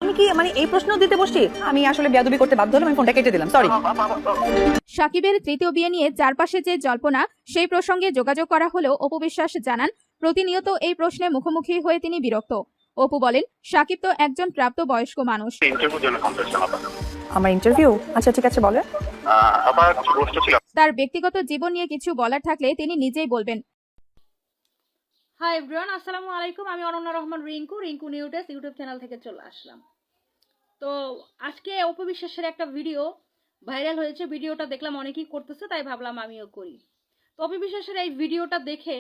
আমি কি মানে এই প্রশ্ন দিতে বসছি? আমি আসলে বেয়াদবি করতে বাধ্য হলাম, আমি ফোনটা কেটে দিলাম, সরি। সাকিবের তৃতীয় বিয়ে নিয়ে চারপাশে যে জল্পনা, সেই প্রসঙ্গে যোগাযোগ করা হলেও অপু বিশ্বাস জানান, প্রতিনিয়ত এই প্রশ্নে মুখোমুখি হয়ে তিনি বিরক্ত। অপু বলেন, সাকিব তো একজন প্রাপ্তবয়স্ক মানুষ। আমার ইন্টারভিউ? আচ্ছা ঠিক আছে, বলে। তার ব্যক্তিগত জীবন নিয়ে কিছু বলার থাকলে তিনি নিজেই বলবেন। হাই এভরিওয়ান, আসসালামু আলাইকুম। আমি অনন্যা রহমান রিঙ্কু নিউডেস ইউটিউব চ্যানেল থেকে চলে আসলাম। তো আজকে অপু বিশ্বাসের একটা ভিডিও ভাইরাল হয়েছে। ভিডিওটা দেখলাম অনেকেই করতেছে, তাই ভাবলাম আমিও করি। তো অপু বিশ্বাসের এই ভিডিওটা দেখে,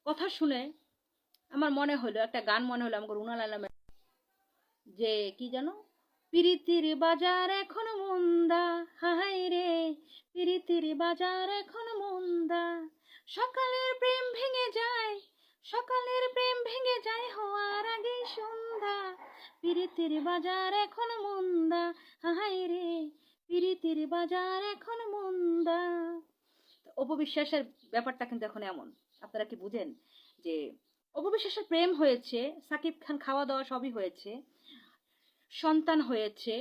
কথা শুনে আমার মনে হলো, একটা গান মনে হলো আমাকে, রুনা লাইলা যে কি জানো, পিরিতির বাজার এখন মন্দা, হায় রে পিরিতির বাজার এখন মন্দা, সকালের প্রেম ভেঙে যায়, সকালের প্রেম ভেঙে যায় হওয়ার আগে সন্ধ্যা, পিরিতির বাজার এখন মন্দা, হায় রে পিরিতির বাজার এখন মন্দা। অপু বিশ্বাসের ব্যাপারটা কিন্তু এখন এমন, আপনারা কি বুঝেন যে অপু বিশ্বাসের প্রেম হয়েছে, সাকিব খান খাওয়া দাওয়া সবই হয়েছে, সন্তান হয়েছে,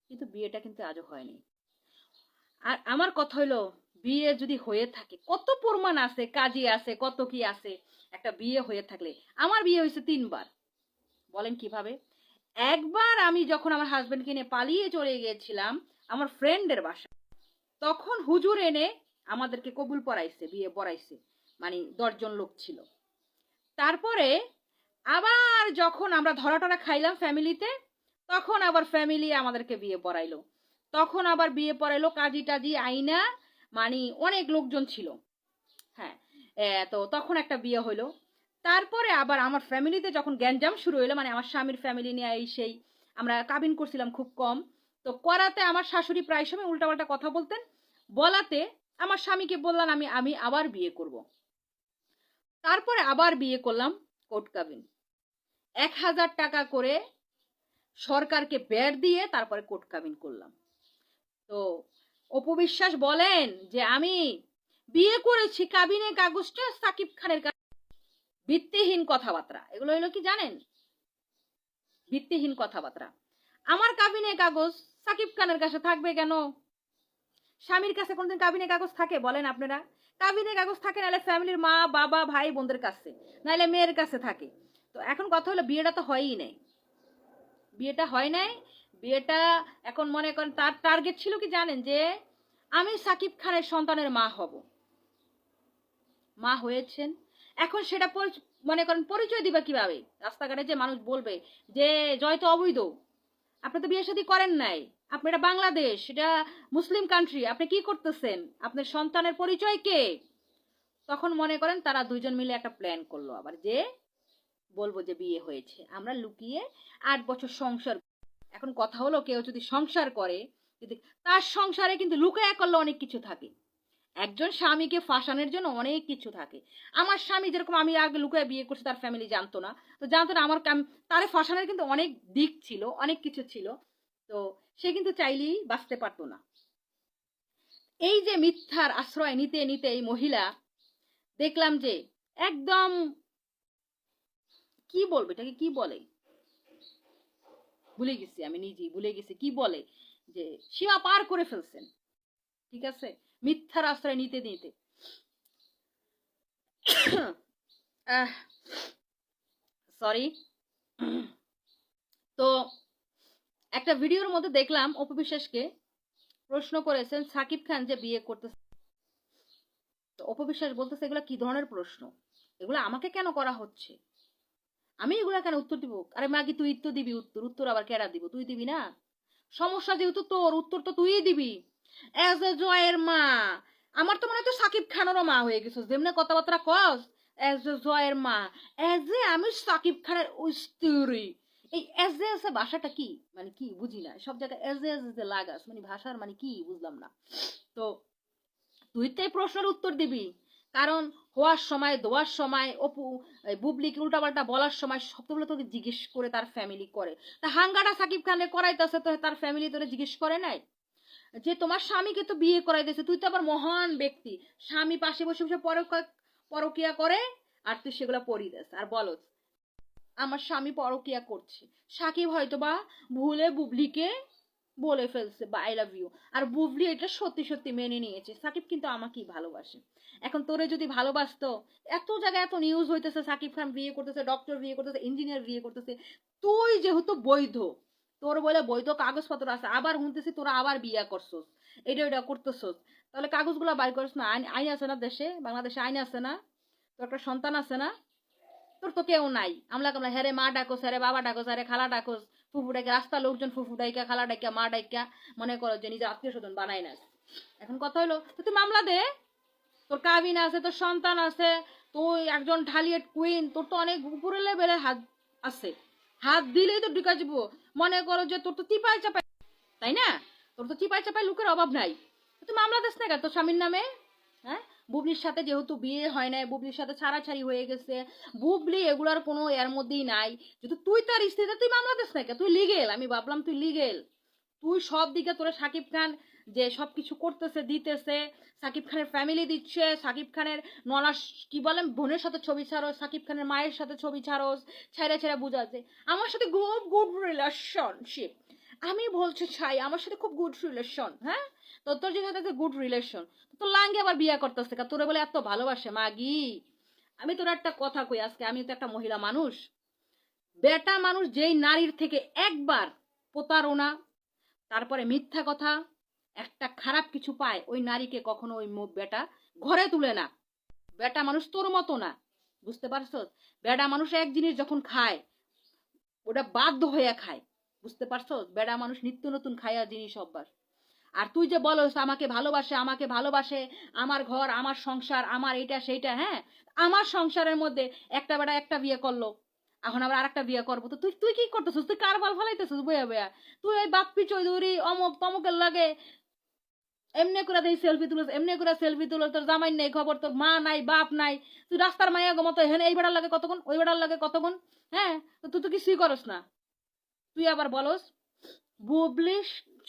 কিন্তু বিয়েটা কিন্তু আজও হয়নি। আর আমার কথা হলো, বিয়ে যদি হয়ে থাকে, কত প্রমাণ আছে, কাজী আছে, কত কি আছে। একটা বিয়ে হয়ে থাকলে, আমার বিয়ে হয়েছে 3বার। বলেন কিভাবে? একবার আমি যখন আমার হাজবেন্ডকে নিয়ে পালিয়ে চলে গিয়েছিলাম আমার ফ্রেন্ডের বাসা, তখন হুজুর এনে আমাদেরকে কবুল পড়াইছে, বিয়ে পড়াইছে, মানে 10 জন লোক ছিল। তারপরে আবার যখন আমরা ধরাটরা খাইলাম ফ্যামিলিতে, তখন আবার ফ্যামিলি আমাদেরকে বিয়ে পড়াইলো, তখন আবার বিয়ে পড়াইলো কাজী টাজি আইনা, মানে অনেক লোকজন ছিল। হ্যাঁ, তো তখন একটা বিয়ে হইলো। তারপরে আবার আমার ফ্যামিলিতে যখন গ্যাঞ্জাম শুরু হইলো, মানে আমার স্বামীর ফ্যামিলি নিয়ে এই সেই, আমরা কাবিন করছিলাম খুব কম। তো করাতে আমার শাশুড়ি প্রায় সময় উল্টাপাল্টা কথা বলতেন, বলাতে আমার স্বামীকে বললাম আমি আমি আবার বিয়ে করব। তারপরে আবার বিয়ে করলাম, কোর্ট কাবিন, 1000 টাকা করে সরকারকে বের দিয়ে তারপরে কোর্ট কাবিন করলাম। তো অপু বিশ্বাস বলেন যে আমি বিয়ে করেছি, কাবিনের কাগজটা সাকিব খানের কাছে। ভিত্তিহীন কথাবার্তা এগুলো হলো, কি জানেন? ভিত্তিহীন কথাবার্তা। আমার কাবিনের কাগজ সাকিব খানের কাছে থাকবে কেন? স্বামীর কাছে কোনদিন কাবিনের কাগজ থাকে বলেন আপনারা? কাবিনের কাগজ থাকে নাহলে ফ্যামিলির মা বাবা ভাই বোনদের কাছে, নাহলে মেয়ের কাছে থাকে। তো এখন কথা হলো, বিয়েটা তো হয়ই নাই, বিয়েটা হয় নাই। বিয়েটা এখন মনে করেন তার টার্গেট ছিল কি জানেন, যে আমি সাকিব খানের সন্তানের মা হব। মা হয়েছেন, এখন সেটা মনে করেন পরিচয় দিবে কিভাবে? রাস্তাঘাটে যে মানুষ বলবে যে জয় তো অবৈধ, আপনি তো বিয়ে শাদী করেন নাই, আপনি, এটা বাংলাদেশ, এটা মুসলিম কান্ট্রি, আপনি কি করতেছেন, আপনার সন্তানের পরিচয় কে? তখন মনে করেন তারা দুইজন মিলে একটা প্ল্যান করলো, আবার যে বলবো যে বিয়ে হয়েছে, আমরা লুকিয়ে 8 বছর সংসার। এখন কথা হলো, কেউ যদি সংসার করে, যদি তার সংসারে কিন্তু লুকায়া করলে অনেক কিছু থাকে। একজন স্বামীকে ফাঁসানোর জন্য অনেক কিছু থাকে। আমার স্বামী যেরকম, আমি আগে লুকায় বিয়ে করছি, তার ফ্যামিলি জানতো না, তো জানতো না আমার তারে ফাঁসানোর কিন্তু অনেক দিক ছিল, অনেক কিছু ছিল। তো সে কিন্তু চাইলেই বাঁচতে পারতো না। এই যে মিথ্যার আশ্রয় নিতে নিতে এই মহিলা, দেখলাম যে একদম, কি বলবো এটাকে, কি বলে ভুলে গেছি, আমি নিজেই ভুলে গেছি কি বলে, যে সীমা পার করে ফেলছেন। ঠিক আছে, মিথ্যার আশ্রয় নিতে নিতে। সরি। তো একটা ভিডিওর মধ্যে দেখলাম অপু বিশ্বাসকে প্রশ্ন করেছেন সাকিব খান যে বিয়ে করতেছে। তো অপু বিশ্বাস বলতেছে, এগুলা কি ধরনের প্রশ্ন, এগুলো আমাকে কেন করা হচ্ছে, আমি এগুলা কেন উত্তর দিব? আরে মাগি, তুই তো দিবি উত্তর, উত্তর আবার কেডা দিব? তুই দিবি না? সমস্যা যেহেতু তোর, উত্তর তো তুই দিবি। এজ এ জয়ের মা, আমার তো মনে হয় তো সাকিব খানেরও মা হয়ে গেছিস, যেমনি কথাবার্তা কস। এজ এ জয়ের মা, এজ এ আমি সাকিব খানের স্ত্রী। এই এজ এ আছে ভাষাটা কি, মানে কি বুঝি না, সব জায়গায় এজ এ লাগাস, মানে ভাষার মানে কি বুঝলাম না। তো তুই তো এই প্রশ্নের উত্তর দিবি, কারণ হওয়ার সময় দোয়ার সময় অপু বুবলিকে উল্টাপাল্টা বলার সময় সবগুলো তোকে জিজ্ঞেস করে তার ফ্যামিলি করে। তা হাঙ্গাটা সাকিব খানের করাইতেছে, তো তার ফ্যামিলি তোরে জিজ্ঞেস করে নাই যে তোমার স্বামীকে তো বিয়ে করাই দিয়েছে, তুই তো আবার মহান ব্যক্তি, স্বামী পাশে বসে বসে পরকিয়া করে, আর তুই সেগুলা পড়ি দেস আর বলস। আমার স্বামী পরকিয়া করছে, সাকিব হয়তো বা ভুলে বুবলিকে বলে ফেলছে বা আই লাভ ইউ, আর বুবলি এটা সত্যি সত্যি মেনে নিয়েছে। সাকিব কিন্তু আমাকেই ভালোবাসে। এখন তোরে যদি ভালোবাসতো, এত জায়গায় এত নিউজ হইতেছে সাকিব খান বিয়ে করতেছে, ডক্টর বিয়ে করতেছে, ইঞ্জিনিয়ার বিয়ে করতেছে, তুই যেহেতু বৈধ, তোর বলে বৈধ কাগজপত্র আছে, আবার শুনতেছি তোরা আবার বিয়ে করছস, এটা ওইটা করতেছস, তাহলে কাগজগুলো বাইর করছ না? আইন আইন আছে না দেশে, বাংলাদেশে আইন আছে না? তোর একটা সন্তান আছে না? তোর তো কেউ নাই। আমলা কামলা হ্যারে মা ডাকোস, হ্যারে বাবা ডাকোস, হ্যারে খালা ডাকোস, ফুফু ডাইকা, রাস্তার লোকজন ফুফু ডাইকা, খালা ডাইকা, মা ডাইকা মনে করো যে নিজের আত্মীয় স্বজন বানাই না। এখন কথা হলো, তো তুই মামলা দে, তোর কাবিন আছে, তোর সন্তান আছে, তুই একজন ঢালিয়েট কুইন, তোর তো অনেক উপরে লেভেলের হাত আছে, হাত দিলেই তো ঢুকা যাবো। মনে করো যে তোর তো চিপাই চাপাই, তাই না? তোর তো চিপাই চাপাই লোকের অভাব নাই, তুই মামলা দিস না কেন তোর স্বামীর নামে? হ্যাঁ, বুবলির সাথে যেহেতু বিয়ে হয় নাই, বুবলির সাথে ছাড়াছাড়ি হয়ে গেছে, বুবলি এগুলার কোনো এর মধ্যেই নাই, যেহেতু তুই তার স্ত্রীতে তুই মামলা দিস না কেন? তুই লিগেল, আমি ভাবলাম তুই লিগেল, তুই সব দিকে তোরা সাকিব খান যে সবকিছু করতেছে দিতেছে, সাকিব খানের ফ্যামিলি দিচ্ছে, সাকিব খানের ননাস কি বলেন বোনের সাথে ছবি ছাড়োস, সাকিব খানের মায়ের সাথে ছবি ছাড়োস, ছেড়ে ছেড়ে বুঝাচ্ছে আমার সাথে খুব গুড রিলেশনশিপ। আমি বলছি ছাই আমার সাথে খুব গুড রিলেশন, হ্যাঁ, তোর যে সাথে গুড রিলেশন, তো লাঙ্গে আবার বিয়ে করতেছে তোরে বলে এত ভালোবাসে মাগি। আমি তোর একটা কথা কই, আজকে আমি তো একটা মহিলা মানুষ, বেটা মানুষ যেই নারীর থেকে একবার প্রতারণা, তারপরে মিথ্যা কথা, একটা খারাপ কিছু পায়, ওই নারীকে কখনো ওই বেটা ঘরে তুলে না। বেটা মানুষ তোর মতো না, বুঝতে পারছো? বেটা মানুষ এক জিনিস যখন খায় ওটা বাধ্য হয়ে খায়, বুঝতে পারছো? বেটা মানুষ নিত্য নতুন খায়া জিনিস অভ্যাস। আর তুই যে বলস আমাকে ভালোবাসে, আমাকে ভালোবাসে, আমার ঘর আমার সংসার আমার এইটা সেইটা, হ্যাঁ, আমার সংসারের মধ্যে একটা বেটা একটা বিয়ে করলো, এখন আবার আরেকটা বিয়ে করবো, তো তুই তুই কি করতেছিস? তুই কার বাল ফালাইতেছিস বইয়া বইয়া? তুই ওই বাপ্পি চৌধুরী অমুক তমুকের লাগে এমনি করে দেই সেলফি তুলস, এমনি করে সেলফি তুলো, তোর জামাই নেই খবর, তোর মা নাই বাপ নাই, তুই রাস্তার মাইয়া গো মতো হেন এই বেড়ার লাগে কতক্ষণ, ওই বেড়ার লাগে কতক্ষণ, হ্যাঁ, তো তুই তো কিছুই করস না। তুই আবার বলস বুবলি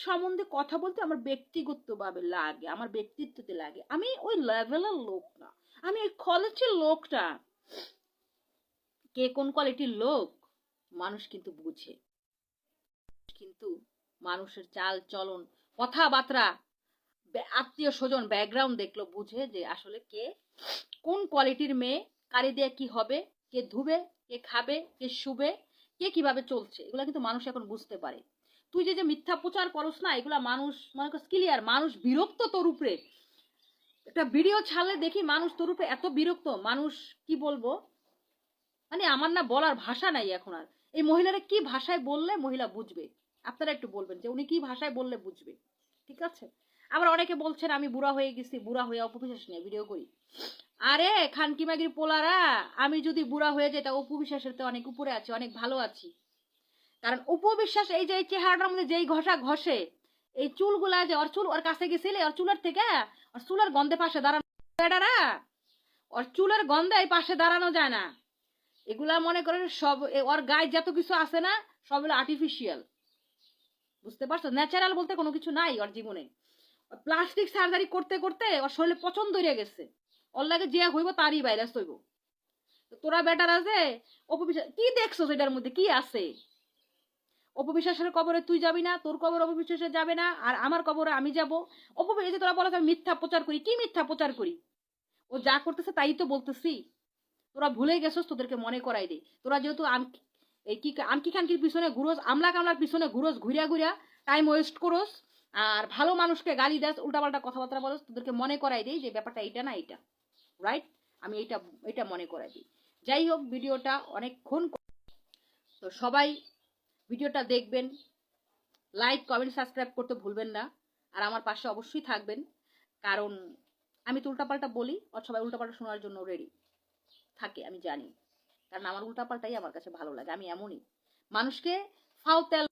সম্বন্ধে কথা বলতে আমার ব্যক্তিগত ভাবে লাগে, আমার ব্যক্তিত্বতে লাগে, আমি ওই লেভেলের লোক না, আমি ওই কোয়ালিটির লোকটা। কে কোন কোয়ালিটির লোক মানুষ কিন্তু বুঝে, কিন্তু মানুষের চাল চলন কথাবার্তা আত্মীয় স্বজন ব্যাকগ্রাউন্ড দেখলো বুঝে যে আসলে কে কোন কোয়ালিটির মেয়ে, কারে দিয়ে কি হবে, কে ধুবে, কে খাবে, কে শুবে, কে কিভাবে চলছে, এগুলা কিন্তু মানুষ এখন বুঝতে পারে। তুই যে যে মিথ্যা প্রচার করস না, এগুলা মানুষ মনে করস ক্লিয়ার, মানুষ বিরক্ত তোর উপরে। একটা ভিডিও ছাড়লে দেখি মানুষ তোর উপরে এত বিরক্ত, মানুষ কি বলবো, মানে আমার না বলার ভাষা নাই এখন আর। এই মহিলারা কি ভাষায় বললে মহিলা বুঝবে? আপনারা একটু বলবেন যে উনি কি ভাষায় বললে বুঝবে, ঠিক আছে? আবার অনেকে বলছেন আমি বুড়া হয়ে গেছি, বুড়া হয়ে অপবিশ্বাস নিয়ে ভিডিও করি। আরে খানকি মাগির পোলারা, আমি যদি বুড়া হয়ে যাই তা অপবিশ্বাসের তো অনেক উপরে আছে, অনেক ভালো আছি। কারণ অপবিশ্বাস এই যে এই চেহারাটার মধ্যে যেই ঘষা ঘষে, এই চুলগুলা যে ওর চুল ওর কাছে গেছিলে, ওর চুলের থেকে ওর চুলের গন্ধে পাশে দাঁড়ানো, ওর চুলের গন্ধে এই পাশে দাঁড়ানো যায় না। এগুলা মনে করেন সব ওর গায়ে যত কিছু আছে না সবগুলো আর্টিফিশিয়াল, বুঝতে পারছো? ন্যাচারাল বলতে কোনো কিছু নাই ওর জীবনে। প্লাস্টিক সার্জারি করতে করতে ওর শরীরে পছন্দ হয়ে গেছে, ওর লাগে যে হইব তারই ভাইরাস হইব। তোরা বেটার আছে অপবিশ্বাস কি দেখছো, এটার মধ্যে কি আছে? অপবিশ্বাসের কবরে তুই যাবি না, তোর কবর অপবিশ্বাসে যাবে না, আর আমার কবরে আমি যাব। অপবিশ্বাস তোরা বলো আমি মিথ্যা প্রচার করি, কি মিথ্যা প্রচার করি? ও যা করতেছে তাই তো বলতেছি। তোরা ভুলে গেছস, তোদেরকে মনে করাই দে। তোরা যেহেতু এই কি আমকি খানকির পিছনে ঘুরোস, আমলা কামলার পিছনে ঘুরোস, ঘুরিয়া ঘুরিয়া টাইম ওয়েস্ট করোস, আর ভালো মানুষকে গালি দেস, উল্টাপাল্টা কথাবার্তা বলস, তোদেরকে মনে করাই দেই যে ব্যাপারটা এইটা না এইটা, রাইট? আমি এইটা মনে করাই দিই। যাই হোক, ভিডিওটা অনেকক্ষণ, তো সবাই ভিডিওটা দেখবেন, লাইক কমেন্ট সাবস্ক্রাইব করতে ভুলবেন না, আর আমার পাশে অবশ্যই থাকবেন, কারণ আমি তো উল্টাপাল্টা বলি আর সবাই উল্টাপাল্টা শোনার জন্য রেডি থাকে, আমি জানি, কারণ আমার উল্টাপাল্টাই আমার কাছে ভালো লাগে, আমি এমনই মানুষকে ফাও তেল